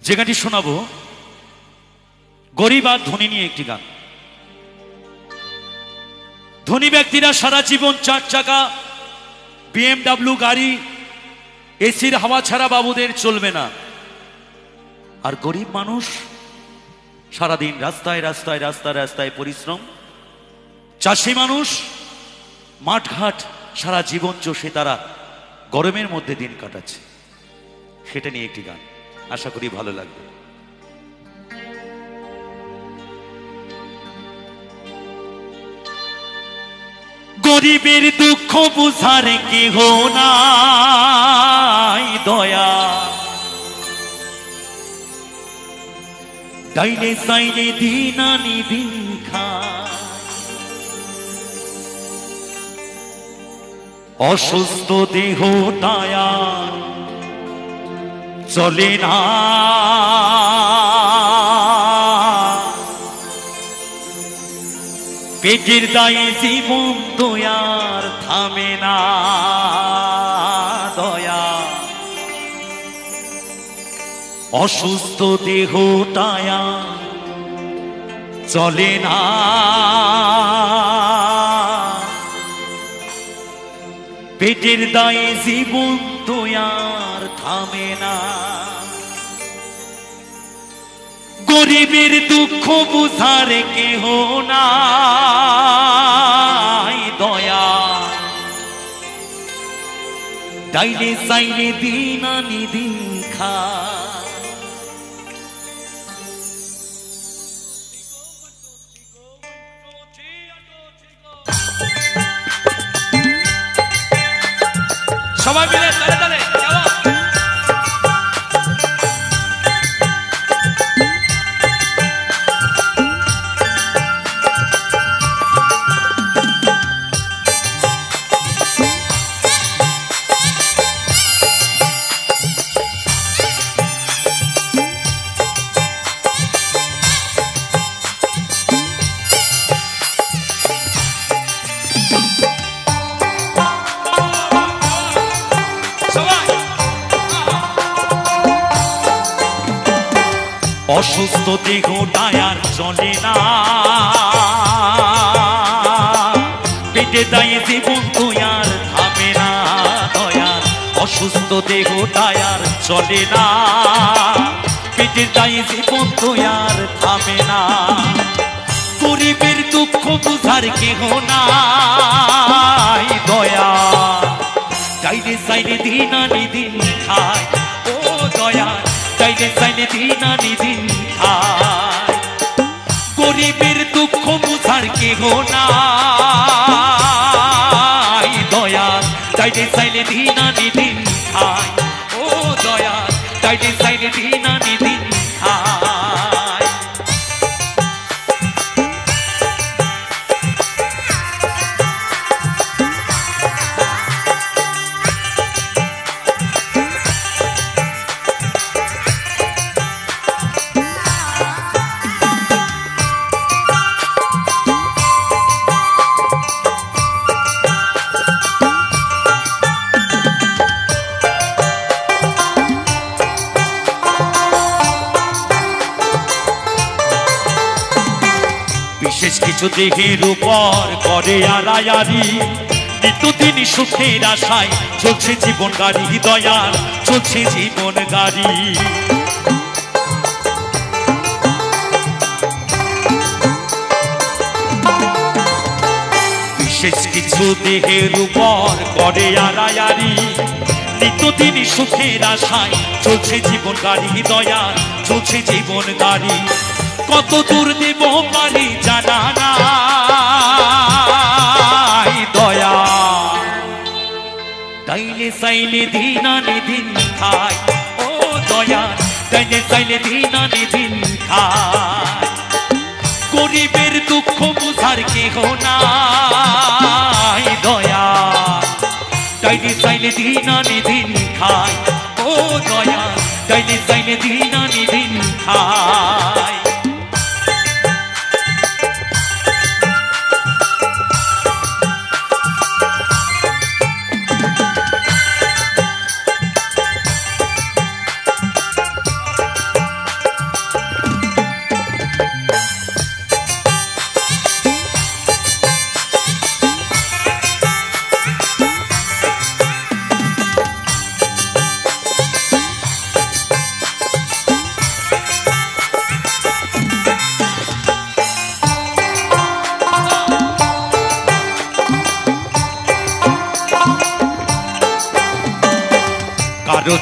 যে গানটি শোনাবো গরিব আর ধনী নিয়ে একটি গান। ধনী ব্যক্তিরা সারা জীবন 4 চাকা BMW গাড়ি এসির হাওয়া ছাড়া বাবুদের চলবে না, আর গরিব মানুষ সারাদিন রাস্তায় রাস্তায় রাস্তায় রাস্তায় পরিশ্রম। চাষি মানুষ মাঠঘাট সারা জীবন চষে তারা গরমের মধ্যে দিন কাটাচ্ছে। সেটা নিয়ে একটি গান, আশা করি ভালো লাগবে। গরিবের দুঃখ বুঝার কেহ নাই দয়া, ডাইলে সাইলে দিন আনি দিন খায়। অসুস্থ দেহ টায়ার চলে না, পেটের দায়ে জীবন দয়ার থামে না দয়া। অসুস্থ দেহ টায়ার চলে না, পেটের দায়ে জীবন দয়ার থামে না। গরিবের দুঃখ বুঝার কেহ নাই দয়া, ডাইলে সাইলে দিন আনি দিন খায়। সবাই মিলে তালে তালে অসুস্থ দেহ টায়ার চলে না, পেটে দায়ে জীবন দয়ার থামে না দয়ার। অসুস্থ দেহ টায়ার চলে না, পেটের দায়ে জীবন দয়ার থামে না। গরিবের দুঃখ বুঝার কেহ নাই দয়া, চাইলে চাইলে দিন আনি দিন খায় ও দয়া, চাইলে চাইলে দিন আনি দিন খায়। গরিবের দুঃখ বুঝার কেহ নাই দয়া, চাইলে চাইলে দিন আনি দিন খায় ও দয়া, চাইলে চাইলে দিন আনি দিন খায়। বিশেষ কিছু দেহের উপর করে আড়ায়ারি, নিত্যদিন সুখের আশায় চলছে জীবন গাড়ি দয়াল, চলছে জীবন গাড়ি। বিশেষ কিছু দেহের উপর করে আড়ায়ারি, নিত্যদিন সুখের আশায় চলছে জীবন গাড়ি দয়াল, চলছে জীবন গাড়ি। কত দূর দেব পারি জানা নাই দয়া, তাইলে চাইলে দিন আনি দিন খায় ও দয়া, তাইলে চাইলে দিন আনি দিন খায়। গরিবের দুঃখ বুঝার কেহ নাই দয়া, তাইলে চাইলে দিন আনি দিন খায় ও দয়া, তাইলে চাইলে দিন আনি দিন খায়।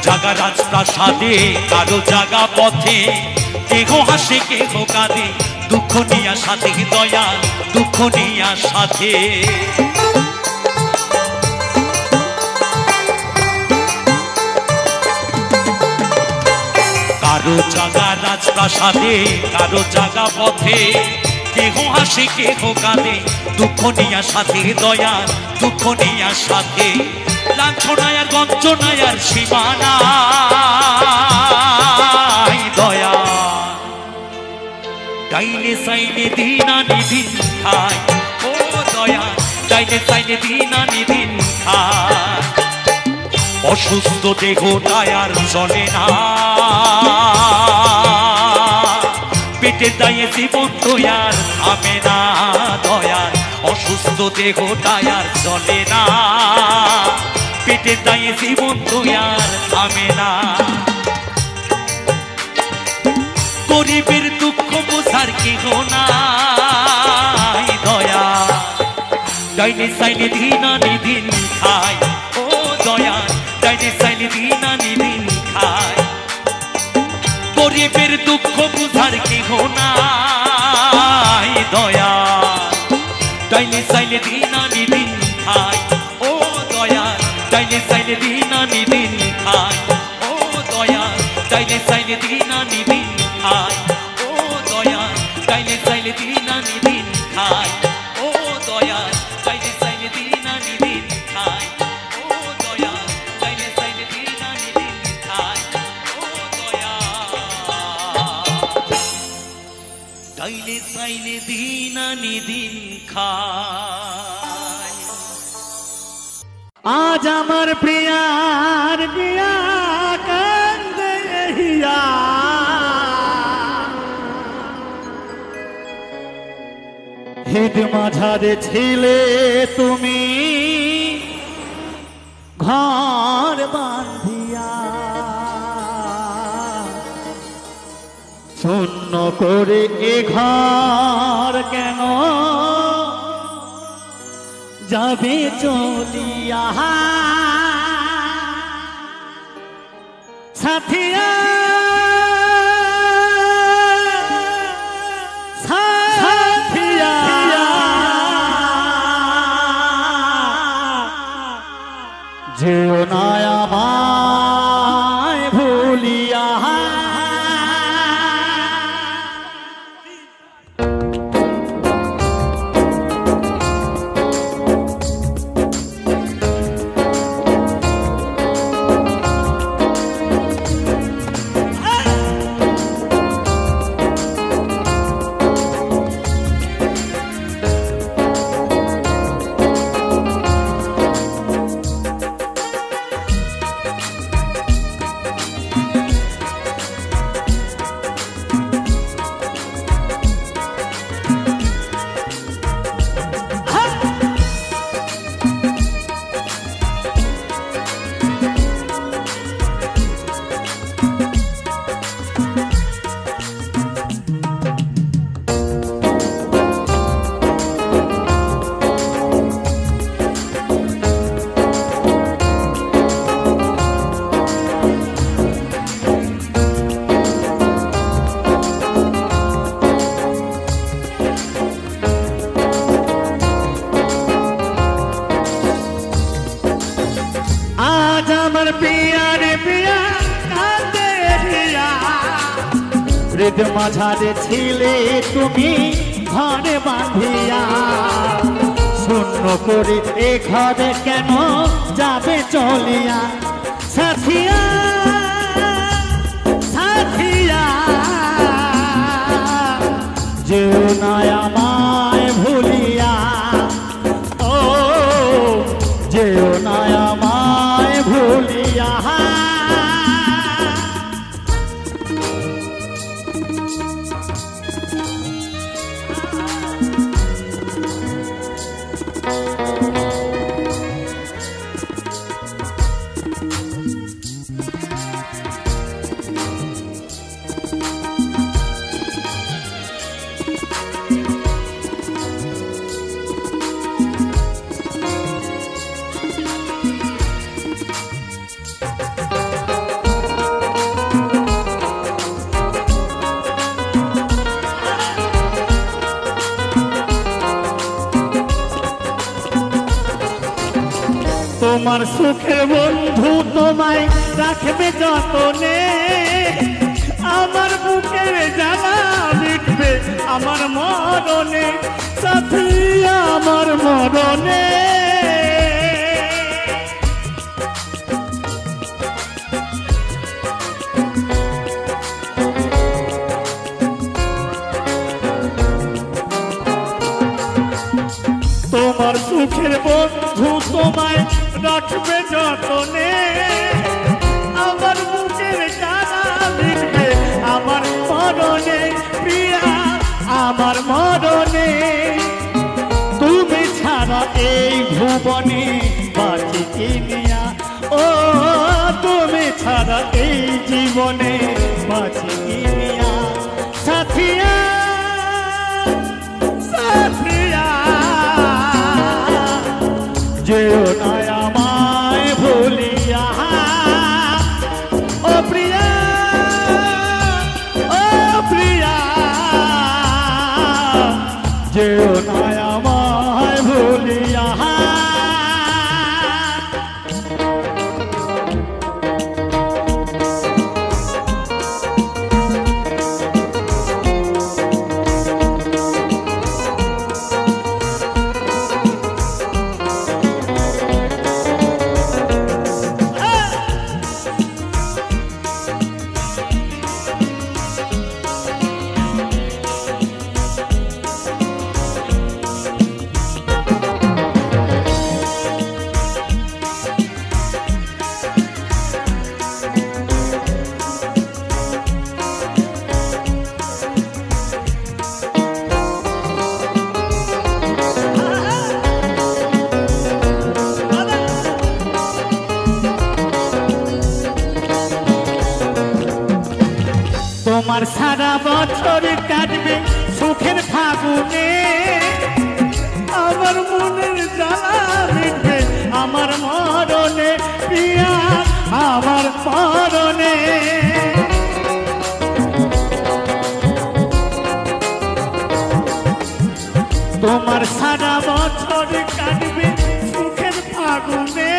জাগা রাজপ্রাসাদে কারো জাগা পথে, কেহ হাসে কেহ কাঁদে, দুঃখ নিয়া সাথে দয়াল, দুঃখ নিয়া সাথে। কারো জাগা রাজপ্রাসাদে কারো জাগা পথে, কেহ হাসে কেহ কাঁদে, দুঃখ নিয়া সাথে দয়াল, দুঃখ নিয়া সাথে। লাঞ্ছনায় আর গঞ্জনায় আর সীমানায় দয়াল, ডাইনে সাইনে দিন আনি দিন খায়, ও দয়াল ডাইনে সাইনে দিন আনি দিন খায়। অসুস্থ দেহটায় আর চলে না, পেটের দায়ে জীবন তো আর থামে না দয়াল, অসুস্থ দেহটায় আর চলে না, পেটের দায়ে জীবন তো আর থামে না। গরিবের দুঃখ বোঝার কেহ নাই দয়াল, ডাইনে সাইনে দিন আনি দিন খায়, ও দয়াল ডাইনে সাইনে দিন আনি দিন খায়। গরিবের দুঃখ বুঝার কেহ নাই দয়াল, ডাইনে সাইনে দিন আনি দিন খায়, ও দয়াল ডাইনে সাইনে দিন আনি দিন খায়, ও দয়াল ডাইনে সাইনে দিন আনি দিন খায়, ও দয়াল ডাইনে সাইনে দিন আনি দিন খায়, ও দয়াল ডাইনে সাইনে দিন আনি দিন খায়, ও দয়াল ডাইনে সাইনে দিন আনি দিন খায়, ও দয়াল ডাইনে সাইনে দিন আনি দিন খায়। আজ আমার প্রিয়ার বিয়া কান্দে হিয়া, হিদ মাঝারে ছিলে তুমি ঘর বাঁধিয়া, শূন্য করে এ ঘর কেন যাবে চলিয়া, সাথিয়া সাথিয়া যেও না আমায় ভুলিয়া। হৃদ মাঝারে ছিলে তুমি ঘরে বাঁধিয়া, শূন্য করে এ ঘরে কেন যাবে চলিয়া, সাথিয়া সাথিয়া যেও না আমায় ভুলিয়া, ও যেও না আমায় ভুলিয়া। তোমার সুখের বন্ধু তোমায় রাখবে যতনে, আমার বুকের জ্বালা লিখবে আমার মরণে, সাথী আমার মরণে। তোমার সুখের বন্ধু তোমায় রাখবে যতনে, আমার বুকের জ্বালা লিখবে আমার মরণে, প্রিয়া আমার মরণে। তুমি ছাড়া এই ভুবনে বাঁচি কিনিয়া, ও তুমি ছাড়া এই জীবনে বাঁচি কিনিয়া, সাথিয়া সাথিয়া যেও না আমায় ভুলিয়া, ও প্রিয়া ও প্রিয়া যেও না আমায় ভুলিয়া। তোমার সারা বছর কাটবে সুখের ফাগুনে, আমার মনের জ্বালা মিটবে আমার মরণে, প্রিয়া আমার মরণে। তোমার সারা বছর কাটবে সুখের ফাগুনে,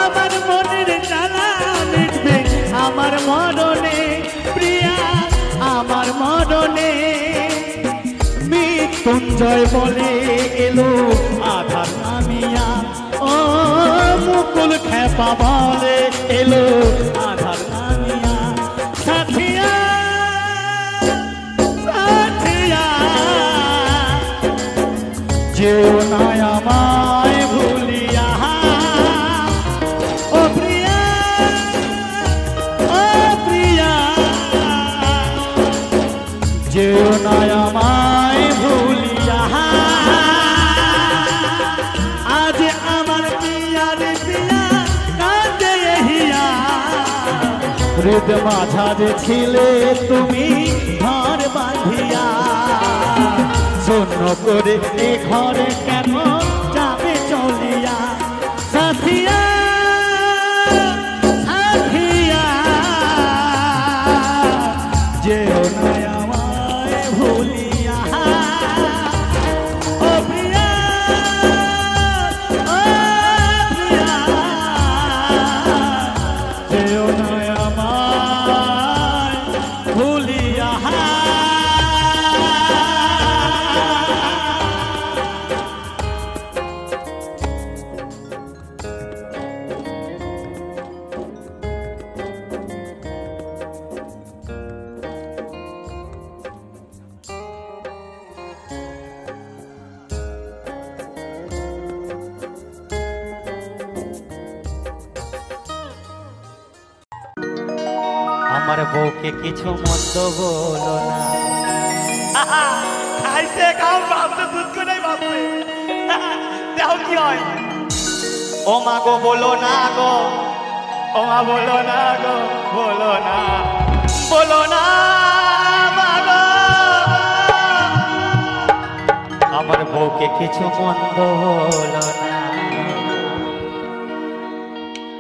আমার মনের জ্বালা মিটবে আমার মরণে, প্রিয়া আমার মরণে। মৃত্যুঞ্জয় বলে এলো আধার নামিয়া, ও মুকুল খেপা বলে এলো আধার নামিয়া, সাথিয়া সাথিয়া যেও না আমায় ভুলিয়া, ও প্রিয়া ও প্রিয়া যেও না আমায় ভুলিয়া। আজ আমার প্রিয়ার প্রিয়া কাঁদে হিয়া, হৃদ মাঝারে ছিলে তুমি ঘর বাঁধিয়া, শূন্য করে এ ঘরে কেন যাবে চলিয়া, সাথিয়া সাথিয়া যেও না আমায় ভুলিয়া, ও প্রিয়া ও প্রিয়া যেও না আমায় ভুলিয়া। আমার বউকে কিছু মন্দ বলো না, খাইছে খাও ভাবতে দুধ করে ভাবতে দেখো কি হয়। ও মা গো বলো না গো, ও মা বলো না গো, বলো না মা গো। আমার বউকে কিছু মন্দ বলো না।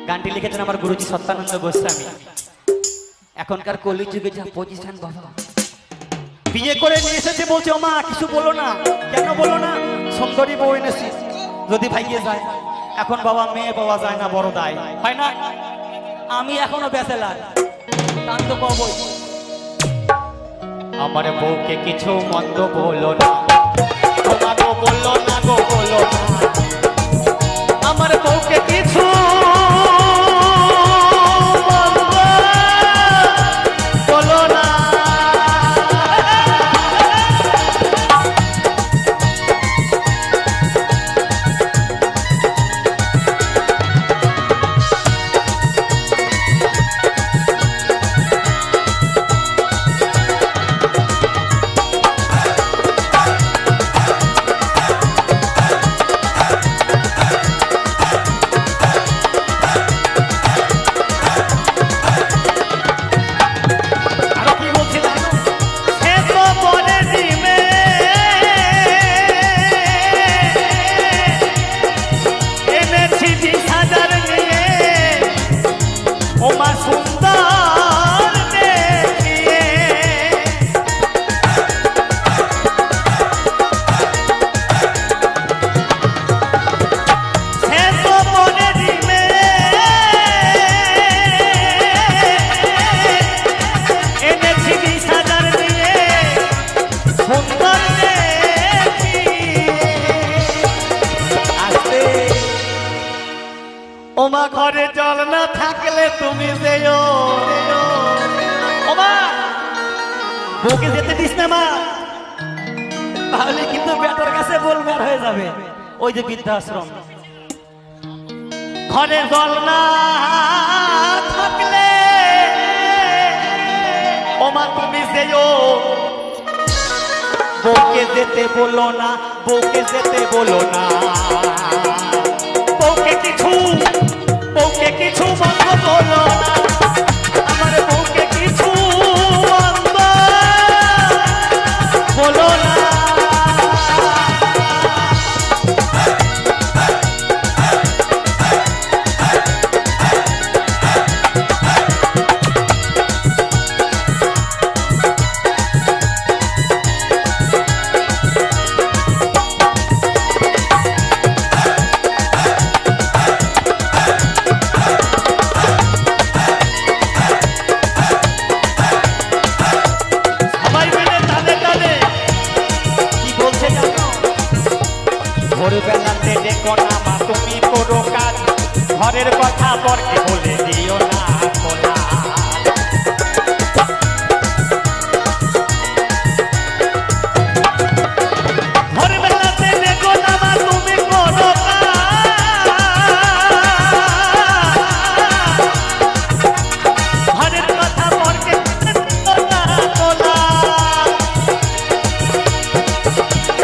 গানটি লিখেছেন আমার গুরুজি সত্যানন্দ গোস্বামী। এখনকার কলিযুগে যা পজিশন বাবা, বিয়ে করে নিয়ে এসেছে বলছে ও মা কিছু বলো না, কেন বলো না, সুন্দরী বউ এনেছি যদি ভাইয়ে যায় এখন বাবা মেয়ে পাওয়া যায় না, বড় দায় হয় না। আমি এখনো ব্যাচেলার, আমি তো কবই। আমার বউকে কিছু মন্দ বলো না, ও মা গো বলো না গো বলো না, আমার বউকে কিছু মন্দ বলো না। ওমা ঘরে জল না থাকলে তুমি যেও, ওমা বউকে যেতে দিস না মা, তাহলে কিন্তু বেটার কাছে বলবে আর হয়ে যাবে ওই যে বৃদ্ধাশ্রম। ঘরে জল না থাকলে ওমা তুমি যেও, বউকে যেতে বলো না, বউকে যেতে বলো না, বউকে কিছু মন্দ বলো না, আমার বউকে কিছু মন্দ বলো না। ভোরবেলাতে দেখো না মা তুমি করো কাজ, ঘরের কথা বরকে বলে দিও না কোনা। ভোরবেলাতে দেখো না মা তুমি করো কাজ, ঘরের কথা বরকে দিও না কোনা।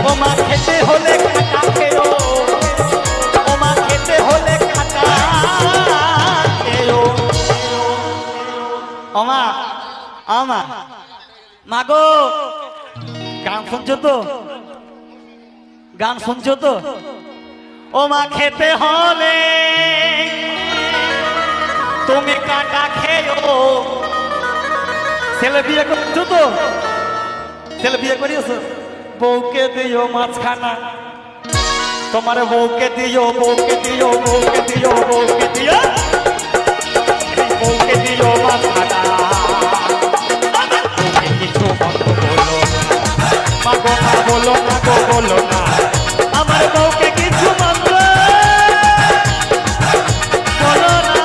ও মা খেতে হলে খাটা খেও, ও মা খেতে হলে খাটা খেও। ও মা, ও মা, মাগো গান শুনছো তো, গান শুনছো তো? ও মা খেতে হলে তুমি কাটা খেও। ছেলে বিয়ে করছো তো? ছেলে বিয়ে করিয়েছো? বউকে দিও মাছখানা, তোমার বউকে দিও, বউকে দিও, বউকে দিও, বউকে দিও, বউকে দিও মাথাটা। বউকে কিছু মন্দ বলো না, মা গো মা বলো না গো বলো না, আমার বউকে কিছু মন্দ বলো না।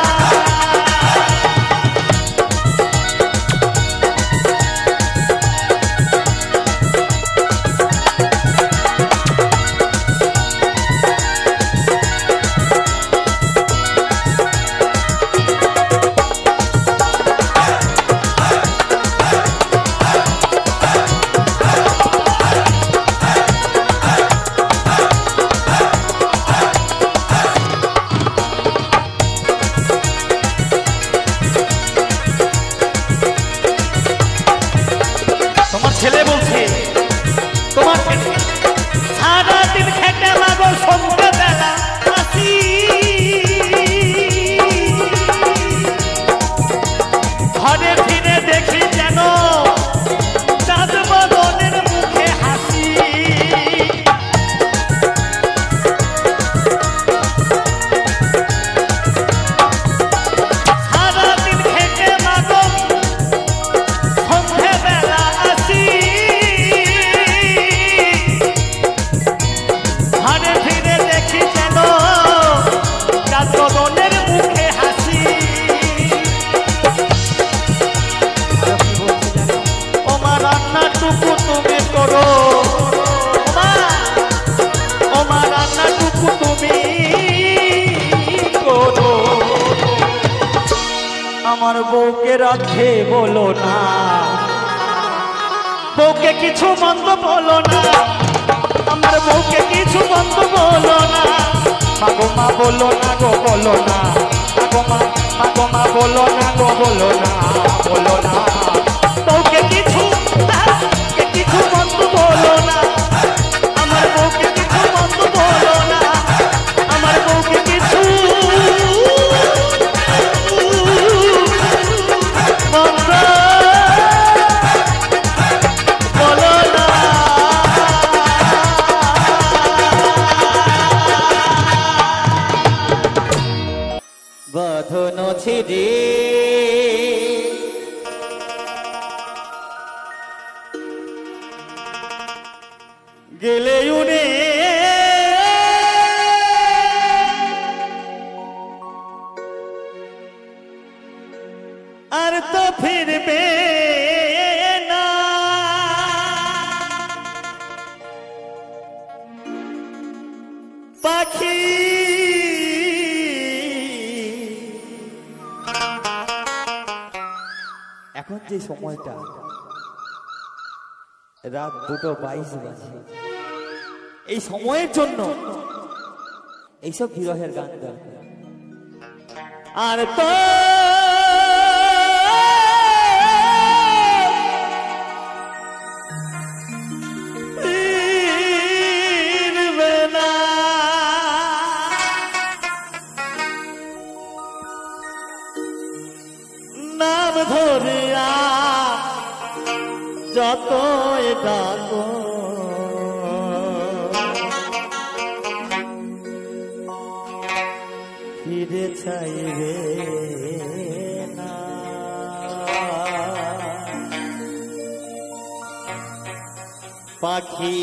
করো ও মা রান্নাটুকু তুমি করো। আমার বউকে রাখে বলো না, বউকে কিছু মন্দ বলো না, আমার বউকে কিছু মন্দ বলো না। মাগো মা বলো না গো বলো না, মাগো মা বলো না গো বলো না, বলো না বউকে কিছু মন্দ বলো না, আমার বউকে কিছু মন্দ বলো না, আমার বউকে কিছু মন্দ বলো না। বাঁধন ছিড়ে গেলে উড়ে আর তো ফিরবে না, পাখি এখন যে সময়টা রাত 2:22 বাজে, এই সময়ের জন্য এইসব বিরহের গান দরকার। আর তো নাম ধরিয়া যতই ডাকো ফিরে চাইবে না, পাখি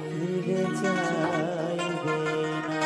ফিরে চাইবে না।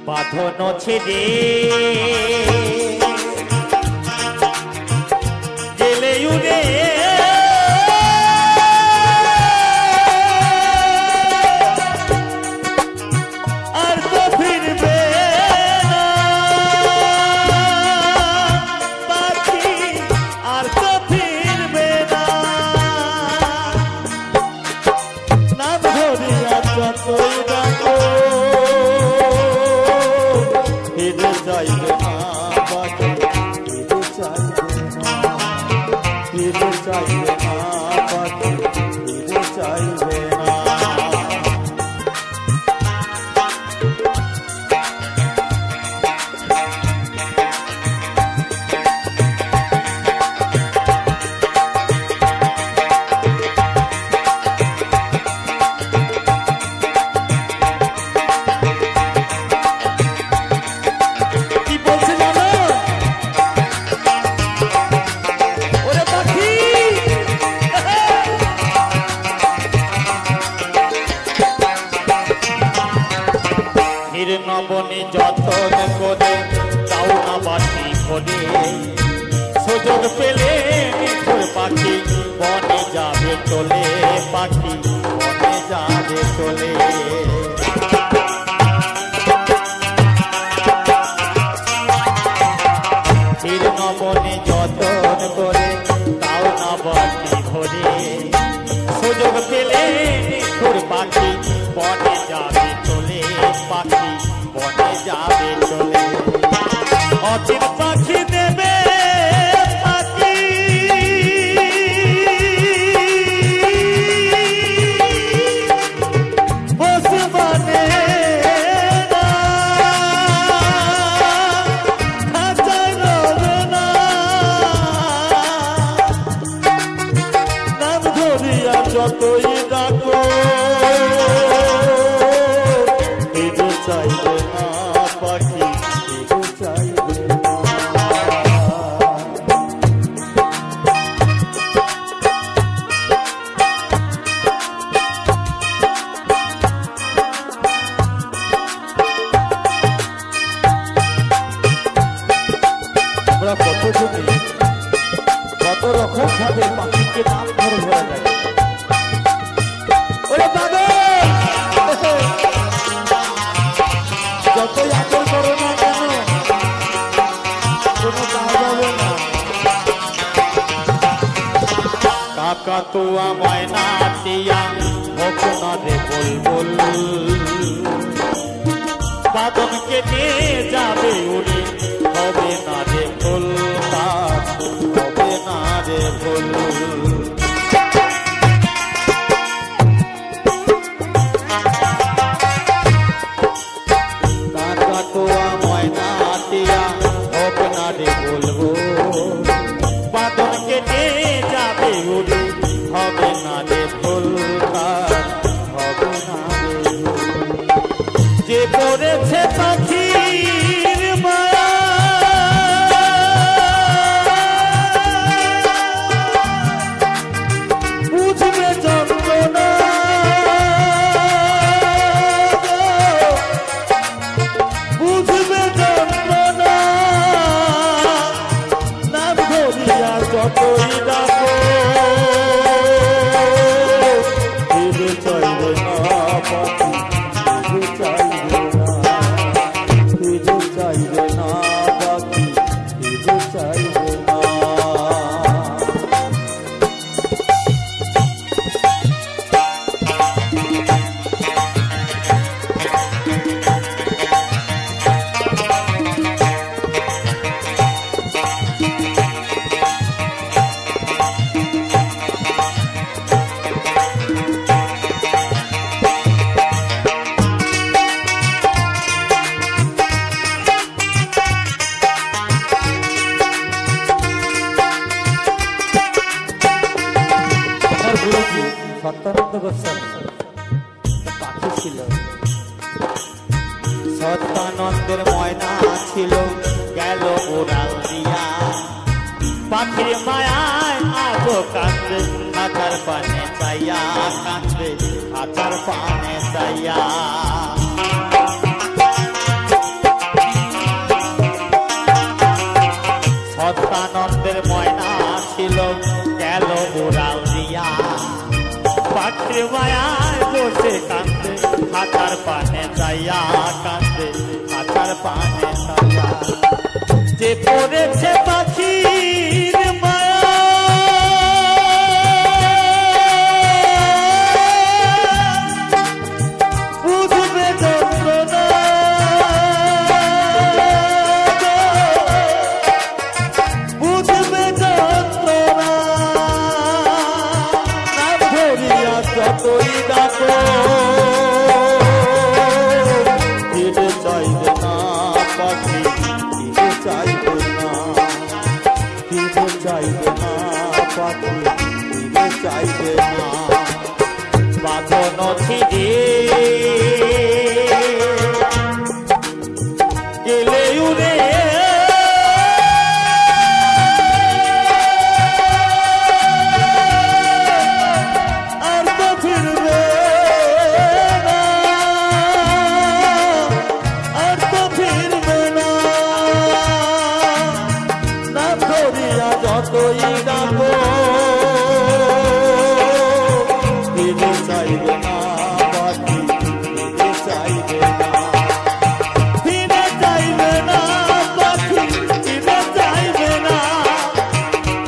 বাঁধন ছেড়ে গেলে উড়ে আর তো ফিরবে না, পাখি আর তো ফিরবে না। নাম ধরিয়া যতই ডাকো ফিরে চাইবে না, পাখি ফিরে চাইবে না, ফিরে চাইবে না, পাখি ফিরে চাইবে না। নবনী যতন করে তাও না বাটি করে, সুযোগ পেলে নিঠুর পাখি বনে যাবে চলে, পাখি বনে যাবে চলে। নবনী যতন করে তাও না বাটি ভরে, সুযোগ পেলে নিঠুর পাখি বনে যাবে চলে, পাখি বনে যাবে চলে। অচির পাখি দেবে পাখি বসে বনে ডাকো কেঁদে চাইবে না পাখি কেঁদে চাইবে না। আমরা কত জমি কত রকম ভাবে পাখিকে নাম ধরে ধরা যায়। ওরে বাবা যতই আদর করো না কেন কোনো কাজ হবে না। কাকা তো আমায় না দিয়া হোক না রে বুলবুল বাদনকে নিয়ে যাবে উড়ে হবে না রে ফুল হবে না রে ফুল। কাকা তো আমায় না দিয়া হোক না রে বলবো বাদনকে নিয়ে যাবে উড়ে হবে না রে ফুল হবে না রে। যে পড়েছে পাখির মায়া বুঝবে যন্ত্রণা বুঝবে যন্ত্রণা নাম ধরিয়া যতই ডাকো কেঁদে চাইবে না পাখি কেঁদে চাইবে না কেঁদে চাইবে না পাখি কেঁদে চাইবে না। সত্যানন্দ গোস্বামী পাখি ছিল সত্যানন্দের ময়না ছিল গেল উড়াল দিয়া পাখির মায়ায় আজো কাঁদবে খাঁচার পানে চাইয়া কাঁদবে খাঁচার পানে চাইয়া। সত্যানন্দের ময়না ছিল গেল উড়াল দিয়া পাখির মায়ায় বসে কাঁদবে খাঁচার পানে চাইয়া কাঁদবে খাঁচার পানে চাইয়া। যে পড়েছে পাখির মায়া বুঝবে যন্ত্রণা বুঝবে যন্ত্রণা নাম ধরিয়া যতই ডাকো কেঁদে চাইবে না পাখি কেঁদে চাইবে না কেঁদে চাইবে না পাখি কেঁদে চাইবে না। বাঁধন ছিড়ে গেলে উড়ে আর তো ফিরবে না আর তো ফিরবে না নাম ধরিয়া যতই ডাকো কেঁদে চাইবে না পাখি কেঁদে চাইবে না ফিরে চাইবে না পাখি ফিরে চাইবে না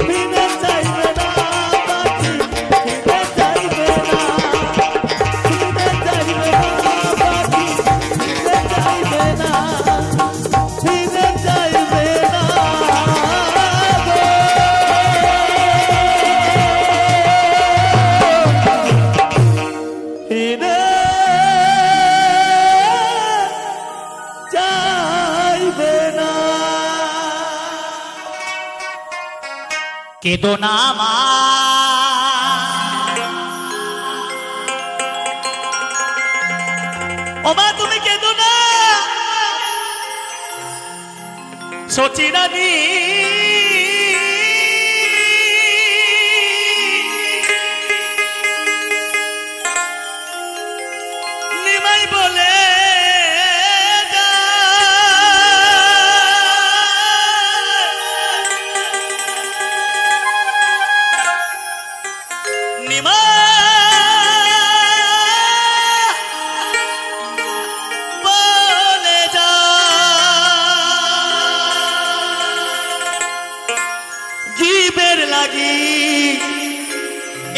ফিরে চাইবে না পাখি ফিরে চাইবে না ফিরে চাইবে না পাখি ফিরে চাইবে না ফিরে চাইবে না ফিরে চাইবে না। কেদো না মা ও মা তুমি কেঁদো না, সচি রানী নিমাই বলে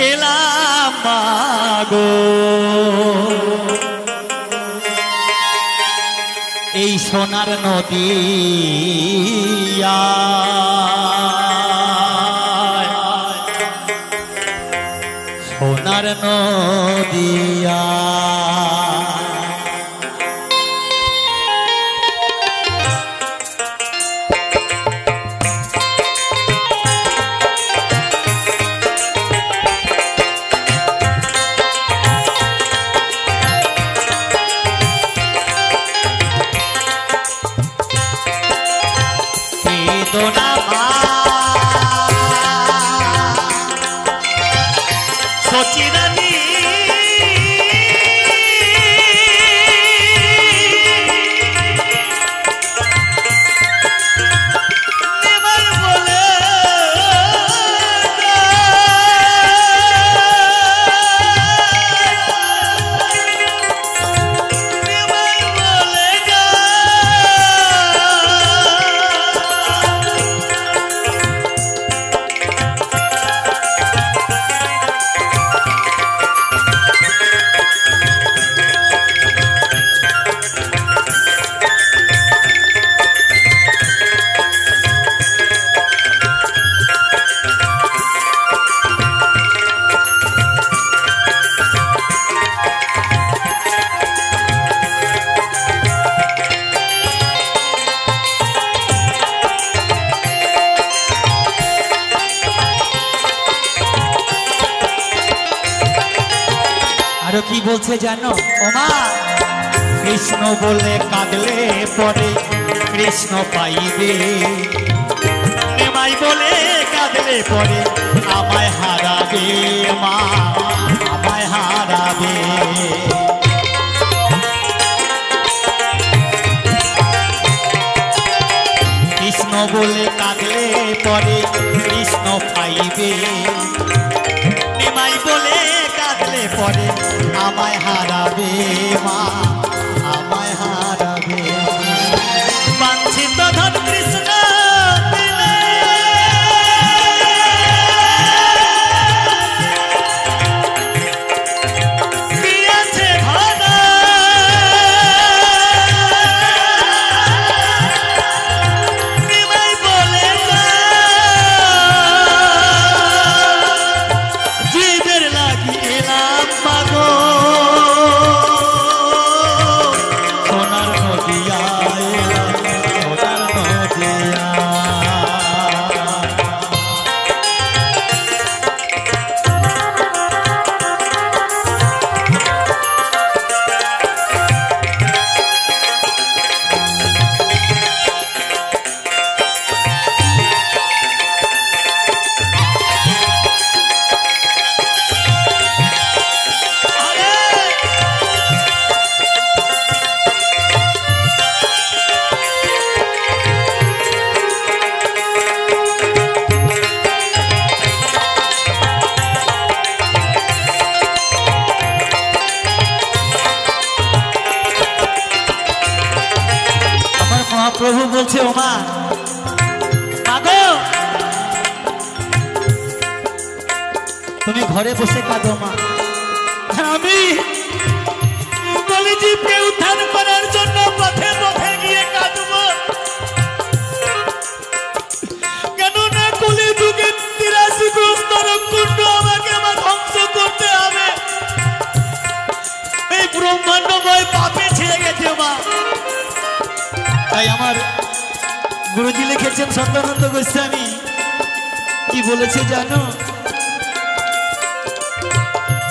এলাম মাগো এই সোনার নদী সোনার নদিয়া আরো কি বলছে জানো ওমা কৃষ্ণ বলে কাঁদলে পরে কৃষ্ণ পাইবে নিমাই বলে কাঁদলে পরে আমায় হারাবে মা আমায় হারাবে কৃষ্ণ বলে কাঁদলে পরে কৃষ্ণ পাইবে নিমাই বলে কাঁদলে পরে আমায় হারাবে মা আমায় হারাবে বাঞ্ছিত ধন কৃষ্ণ দিলে দিয়েছে ধন নিমাই বলে জীবের লাগি এলাম মাগো সোনার নদিয়া সোনার নদিয়া প্রভু বলছে ওমা মাগো তুমি ঘরে বসে কাঁদো মা আমি কলিজীবকে উদ্ধার করার জন্য পথে পথে গিয়ে কাঁদবো কেননা কলিযুগে ৮৩ গ্রস্ত নরকুণ্ড আমাকে ধ্বংস করতে হবে এই ব্রহ্মাণ্ডময় পাপে ছেড়ে গেছে মা তাই আমার গুরুজি লিখেছেন সত্যানন্দ গোস্বামী কি বলেছে জানো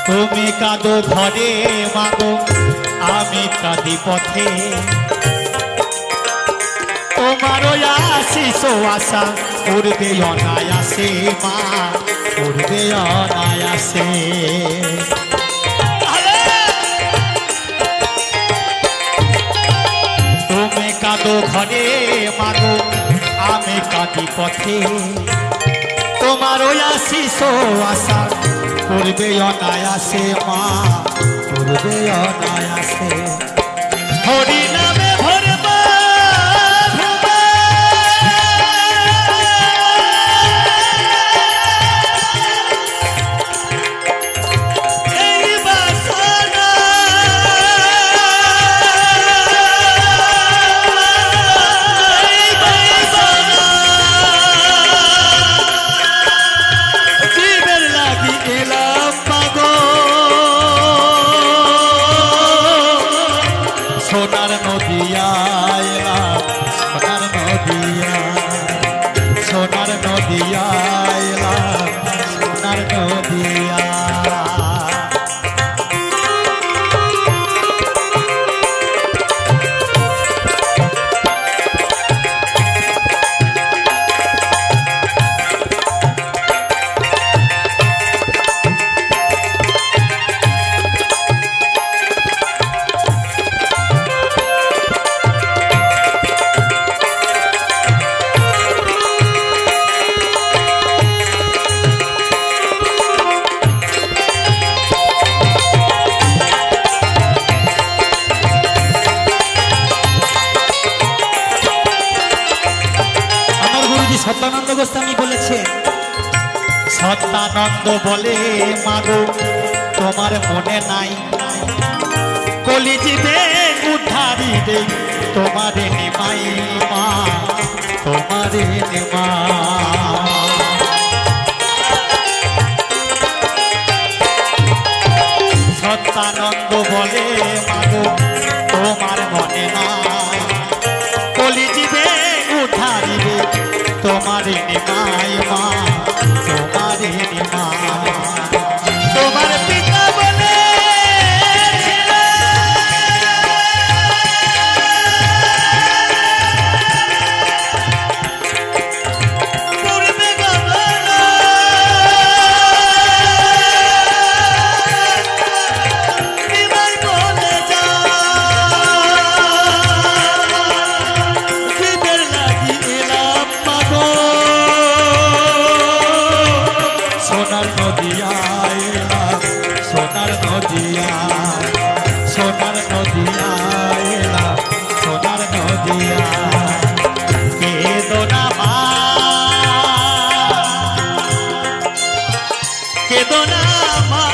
তুমি কাঁদো ঘরে মাগো আমি কাঁদি পথে তোমারও আশিস আশা করবে অনায়াসে মা করবে অনায়াসে তুমি কাঁদো ঘরে মাগো আমি কাঁদি পথে তোমারও আশিস আশা করবে অনায়াসে মা করবে অনায়াসে হরি নামে ভরবা সোনার নদিয়া এলাম সোনার নদিয়া সোনার নদিয়া এলাম সোনার নদিয়া সত্যানন্দ গোস্বামী বলেছে সত্যানন্দ বলে মাগো তোমার মনে নাই কলিজীবে উদ্ধারিবে তোমারে নিমাই মা তোমারে নিমা সত্যানন্দ বলে মাগো তোমার মনে নাই কলিজীবে উদ্ধারিবে তোমারে নিমাই মা তোমারে নিমা তোমার পিতা বলে সোনার নদিয়া এলাম সোনার নদিয়া সোনার নদিয়া এলাম সোনার নদিয়া কেদোনা মা কেদোনা মা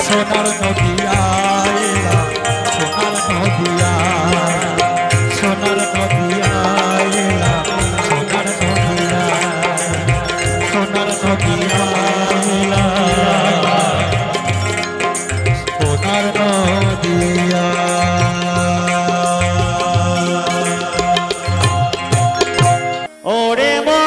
সোনার নদিয়া এলাম সোনার নদিয়া সোনার নদিয়া এলাম সোনার নদিয়া সোনার নদিয়া এলাম সোনার নদিয়া ওরে মা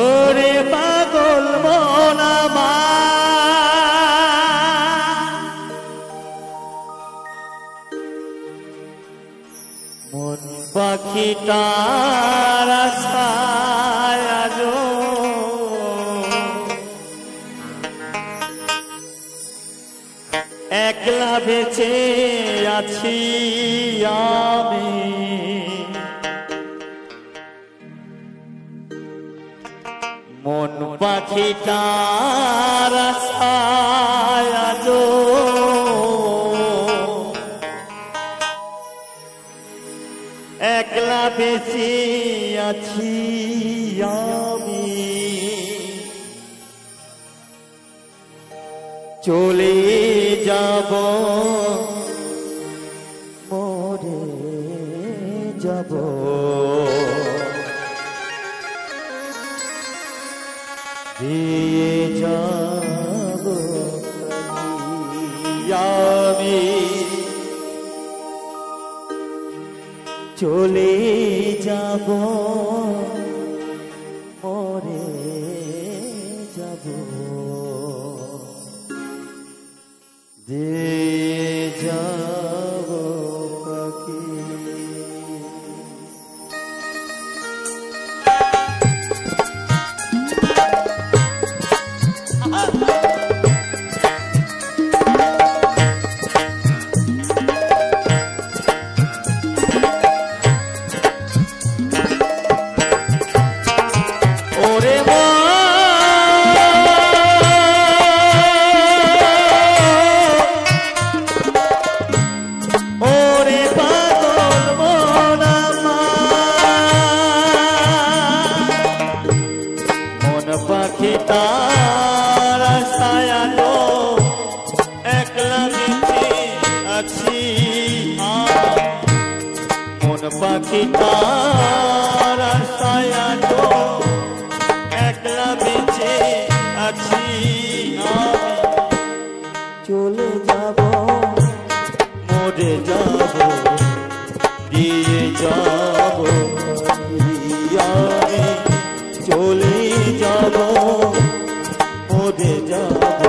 ওরে পাগল মনা মা মন পাখিটার আশায় আজো একলা বেঁচে আছি আমি মন পাখিটার আশায় আজো একলা বেঁচে আছি আমি চলে যাব মরে যাব দিয়ে যাব আমি চলে যাব মরে যাব দিয়ে যাব পাখি পাখি তার সায়ানো একলা বেঁচে আছি আমি চলে যাব মরে যাব দিয়ে যাব আমি চলে যাব মরে যাব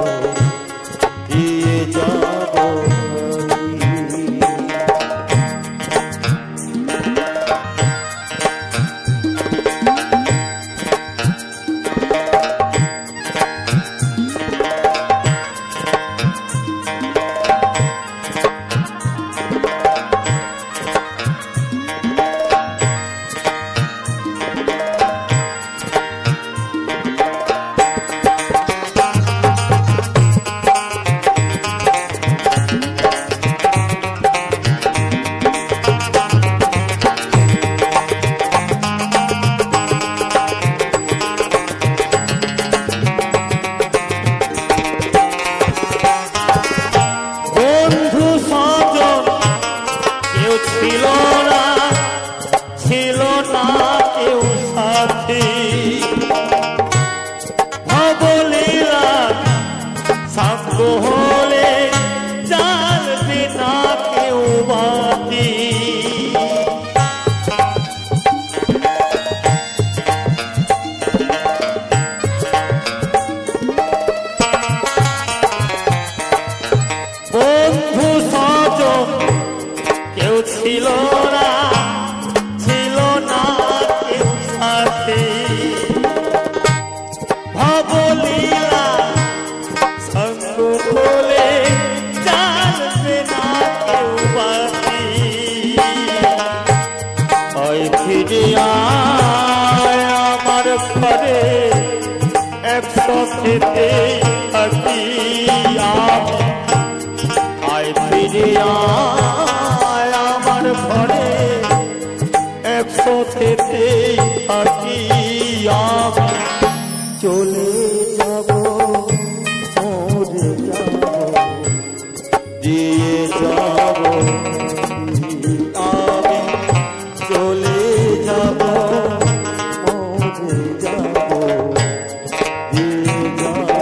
দিয়ে যাব আমার ঘরে একসাথে থাকি আমি চলে যাব মরে যাব দিয়ে যাব আমি চলে যাব মরে যাব দিয়ে যাব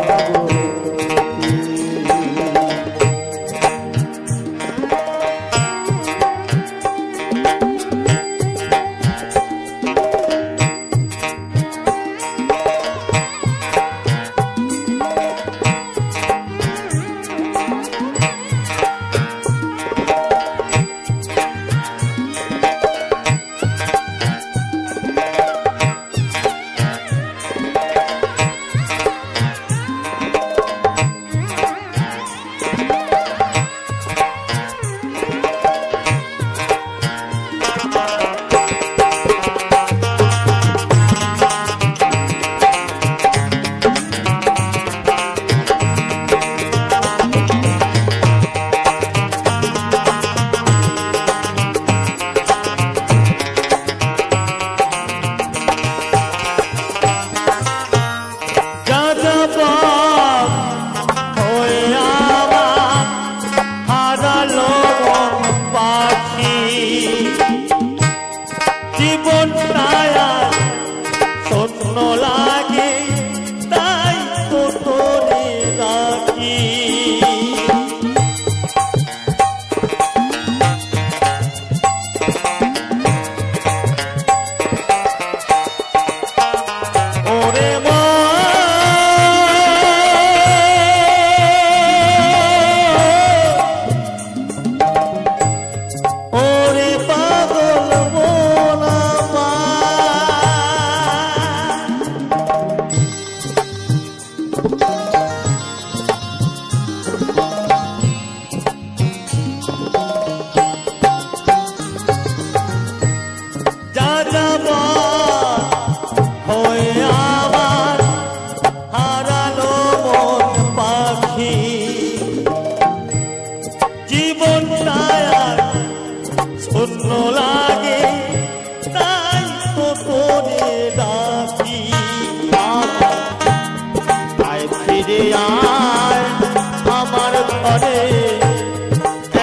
ঘরে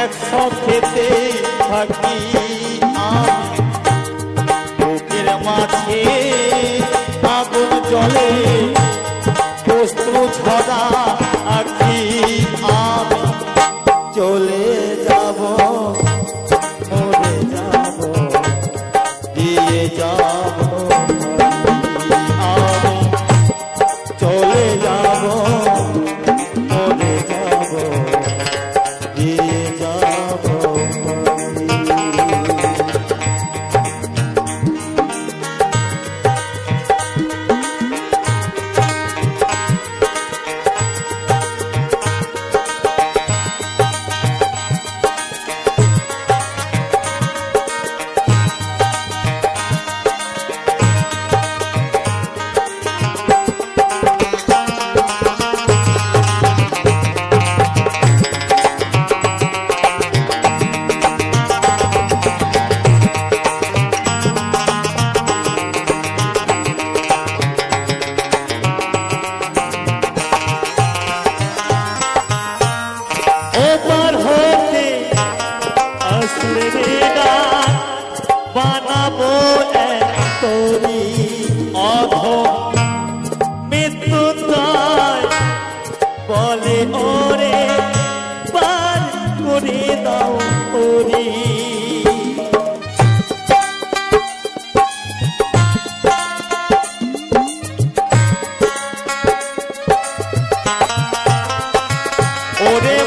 একসাথে থাকি আমি বুকের মাঝে আগুন জ্বলে অশ্রু ঝরা আঁকি আমি চলে যাব মরে যাব দিয়ে যাব আমি চলে যাব মরে যাব দিয়ে যাব বানাবো এক তরি অধম মৃত্যুঞ্জয় বলে ওরে পার করে দাও ওরে ওরে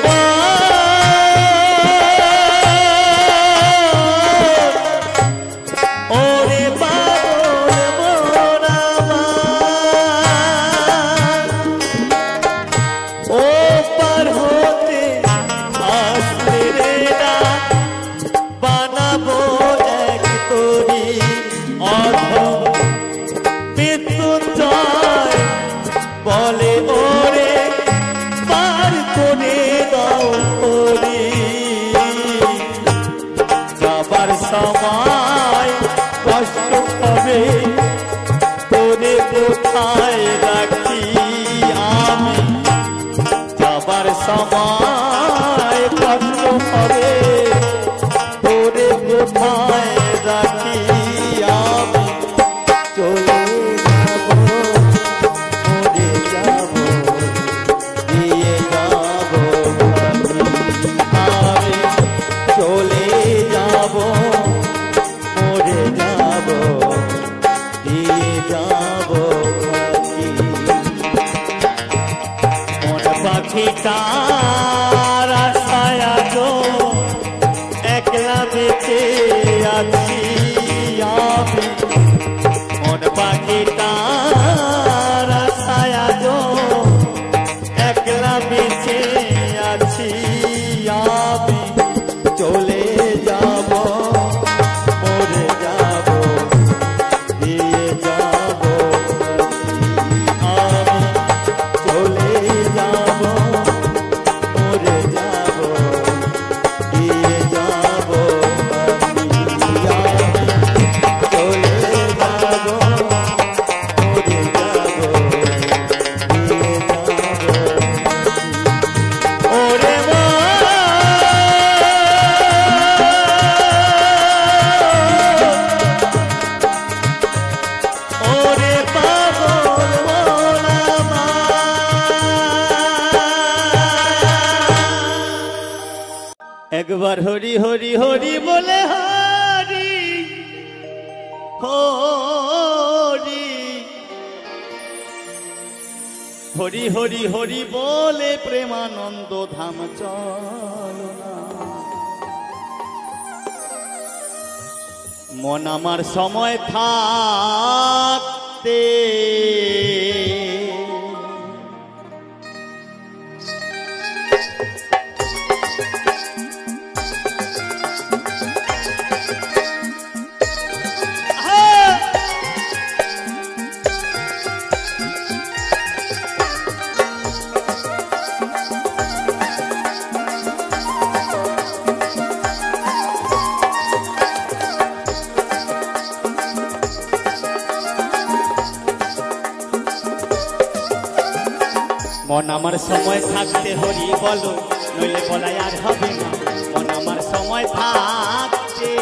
বলে ওরে পার করে দাও ওরে যাবার সময় কষ্ট হবে তোরে কোথায় রাখি আমি যাবার সময় কষ্ট হবে তোরে কোথায় রাখি আমি চলে একলা বেঁচে আছি আমি মন পাখিটার আশায় একলা বেঁচে আছি আমি চলে যাব মরে যাব দিয়ে যাব আমি চলে যাব মরে যাব দিয়ে যাব চলে যাব মরে যাব দিয়ে যাব ওরে ওরে পাগল মোলা একবার হরি হরি হরি বলে হরি হরি হরি হরি হরি বলে প্রেমানন্দ ধাম চলো না মন আমার সময় থাকতে মন আমার সময় থাকতে হরি বলো নইলে বলাই আর হবে না মন আমার সময় থাকতে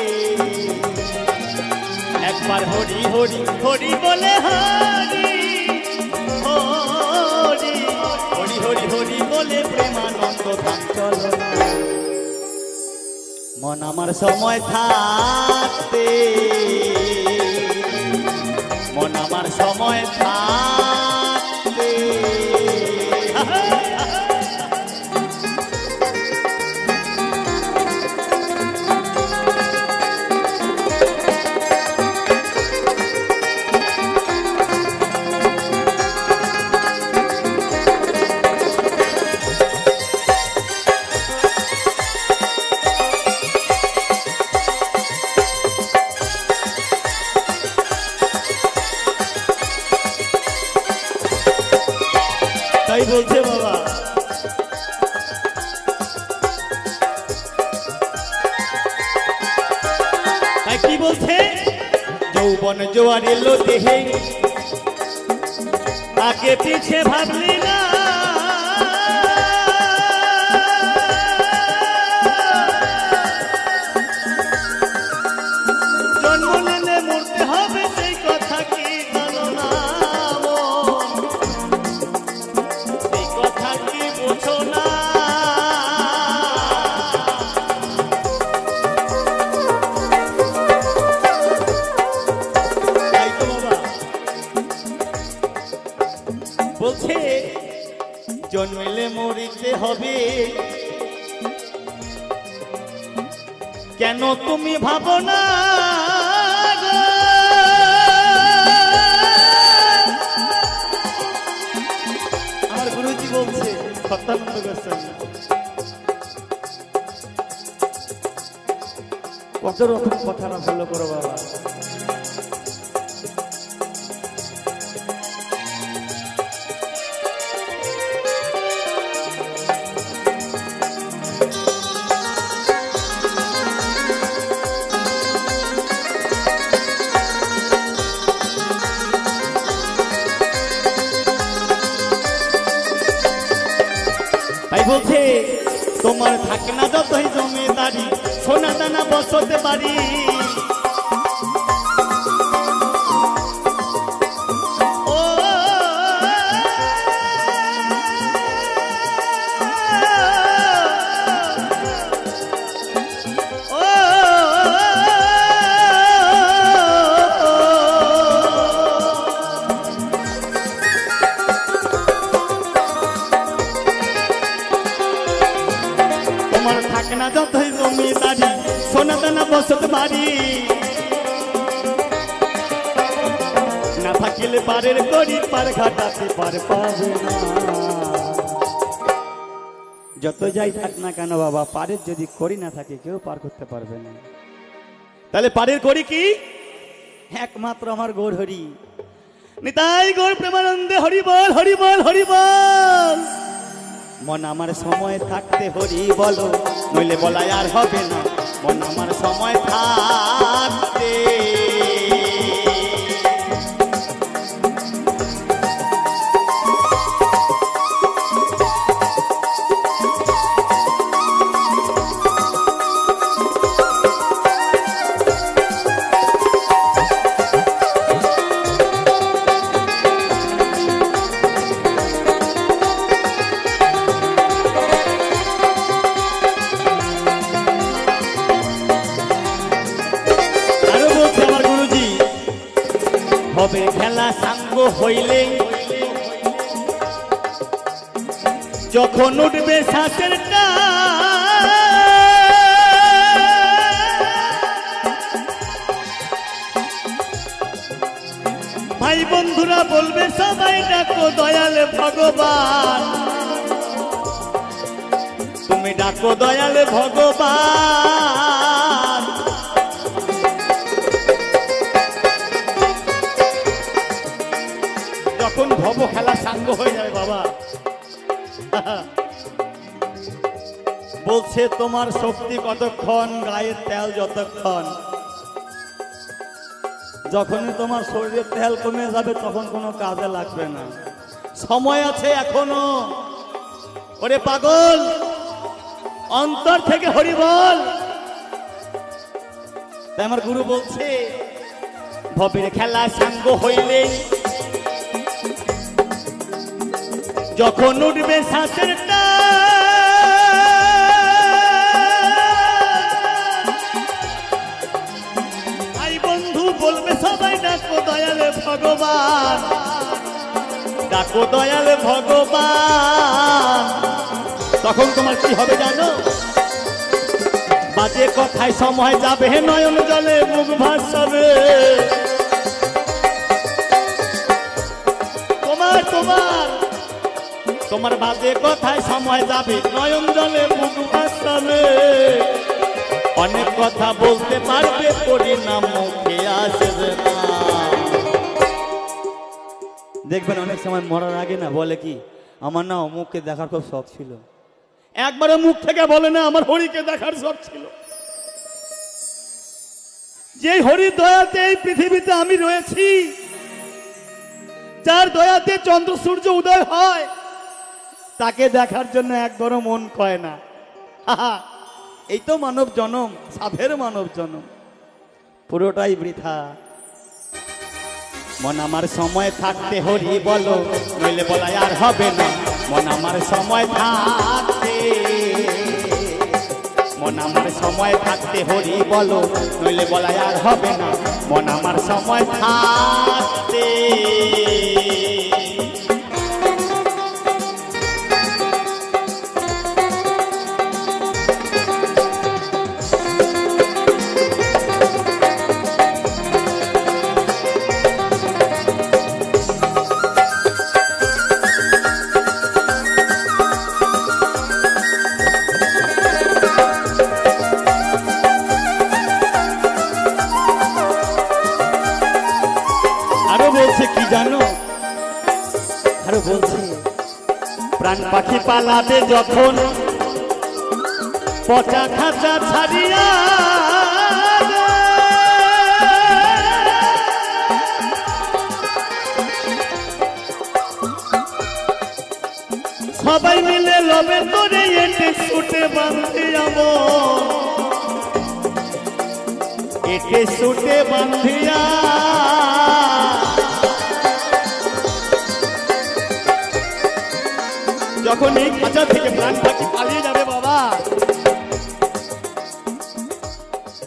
একবার হরি হরি হরি বলে হরি হরি হরি হরি হরি বলে প্রেমানন্দ ধাম চলো মন আমার সময় থাকতে মন আমার সময় থাকতে তাই বলছে বাবা তাই কি বলছে যৌবন জোয়ার এলো দেহে আগে পিছে ভাবলি না জন্ম নিলে মরতে হবে সেই কথা কি জানো না বলছে জন্মেলে মরিতে হবে কেন তুমি ভাবো না আমার গুরুজি বলছে সত্যানন্দ গোস্বামী কত রকম কথাটা ভালো করো বাবা তাই বলছে তোমার থাকে না যতই জমিদারি সোনা দানা বসতে পারি ও থাকে না যতই জমিদারি সোনা দানা বসতে পারি না থাকিলে পারের করি পার ঘাটাতে পার পাবে না যত যাই থাক না কেন বাবা পারের যদি করি না থাকে কেউ পার করতে পারবে না তাহলে পারের করি কি একমাত্র আমার গৌর হরি নিতাই গৌর প্রেমানন্দে হরি বল হরি বল হরি বল মন আমার সময় থাকতে হরি বলো নইলে বলাই আর হবে না মন আমার সময় থাকতে হবে খেলা সাঙ্গ হইলে যখন উঠবে শ্বাসের ভাই বন্ধুরা বলবে সবাই ডাকো দয়াল ভগবান তুমি ডাকো দয়াল ভগবান যখন ভব খেলা সাঙ্গ হয়ে যাবে বাবা বলছে তোমার শক্তি কতক্ষণ গায়ের তেল যতক্ষণ যখনই তোমার শরীরের তেল কমে যাবে তখন কোনো কাজে লাগবে না সময় আছে এখনো ওরে পাগল অন্তর থেকে হরি বল। তাই আমার গুরু বলছে ভবের খেলা সাঙ্গ হইলে যখন উঠবে শ্বাসের ভাই বন্ধু বলবে সবাই ডাকো দয়ালে ভগবান, ডাকো দয়ালে ভগবান। তখন তোমার কি হবে জানো? বাজে কথায় সময় যাবে, নয়ন জলে মুখ ভাসাবে। তোমার তোমার তোমার বাজে কথায় সময় যাবে, নয়ন জলে মুখ ভাসাবে। অনেক কথা বলতে পারবে, পরিণাম মুখে আসবে না। দেখবেন অনেক সময় মরার আগে না বলে কি, আমার না অমুককে দেখার খুব শখ ছিল। একবারে মুখ থেকে বলে না আমার হরিকে দেখার শখ ছিল। যে হরির দয়াতে এই পৃথিবীতে আমি রয়েছি, যার দয়াতে চন্দ্র সূর্য উদয় হয়, তাকে দেখার জন্য একবারও মন কয় না। এই তো মানব জনম, সাধের মানব জনম, পুরোটাই বৃথা। মন আমার সময় থাকতে হরি বলো, নইলে বলাই আর হবে না। মন আমার সময় থাকতে, মন আমার সময় থাকতে হরি বলো, নইলে বলাই আর হবে না। মন আমার সময় থাকতে। কি জানো, আরো বলছি প্রাণ পাখি পালাবে যখন পচা খাঁচা ছাড়িয়া, সবাই মিলে লবে তোরে এটে ছুটে বাঁধে আমার, এটে ছুটে বাঁধিয়া। যখন এই খাঁচা থেকে প্রাণ পাখি পালিয়ে যাবে বাবা,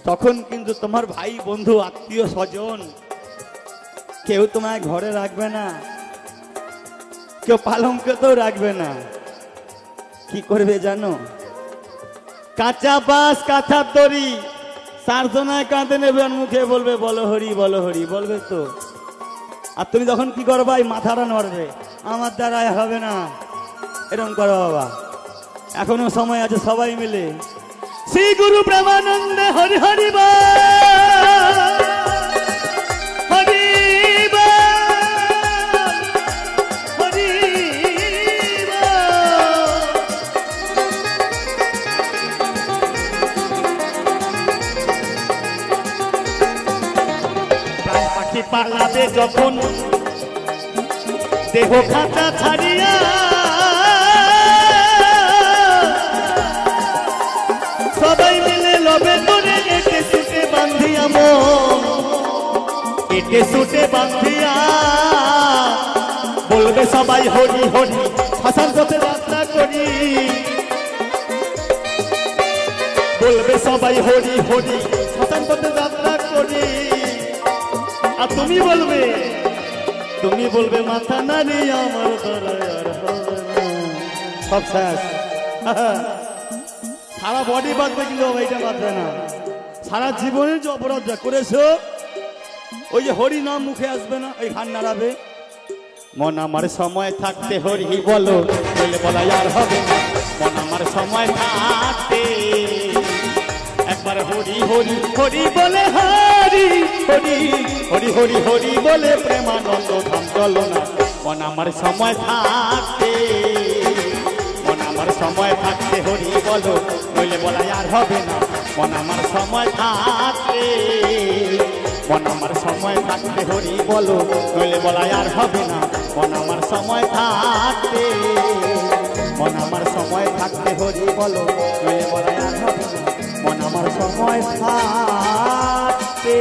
তখন কিন্তু তোমার ভাই বন্ধু আত্মীয় স্বজন কেউ তোমায় ঘরে রাখবে না, কেউ পালঙ্কেতেও রাখবে না। কি করবে জানো? কাঁচা বাঁশ কাঁথার দড়ি সারজনায় কাঁদে নেবে, মুখে বলবে বলো হরি বলো হরি, বলবে তো। আর তুমি তখন কি করবা? এই মাথাটা নড়বে, আমার দ্বারাই হবে না, এরকম করো বাবা। এখনো সময় আছে, সবাই মিলে শ্রী গুরু প্রেমানন্দে হরি হরি হরি হরি। প্রাণ পাখি পালাবে যখন দেহ খাঁচা ছাড়িয়া, সবাই মিলে লবে তোরে এটে ছুটে বাঁধিয়া মন, এটে ছুটে বাঁধিয়া। বলবে সবাই হরি হরি, শ্মশান পথে যাত্রা করি। বলবে সবাই হরি হরি, শ্মশান পথে যাত্রা করি। আর তুমি বলবে, তুমি বলবে মাথা নাড়ি আমার দরার হবে না। সব শেষ, সারা বডি বাঁধবে কিন্তু এইটা বাঁধবে না। সারা জীবনের যে অপরাধ যা করেছো, ওই যে হরি নাম মুখে আসবে না, ওই খান নাড়াবে। মন আমার সময় থাকতে হরি বলো, বলে বলা আর হবে না। মন আমার সময় থাকতে একবার হরি হরি হরি বলে, হরি হরি হরি হরি হরি বলে প্রেমানন্দ ধাম চলো না। মন আমার সময় থাকতে, মন আমার সময় থাকতে হরি বলো, বলে বলা আর হবে না। মন আমার সময় থাকতে, মন আমার সময় থাকতে হরি বলো, বলে বলা আর হবে না। মন আমার সময় থাকতে, মন আমার সময় সময় থাকতে হরি বলো নইলে বলাই আর হবে না মন আমার সময় থাকতে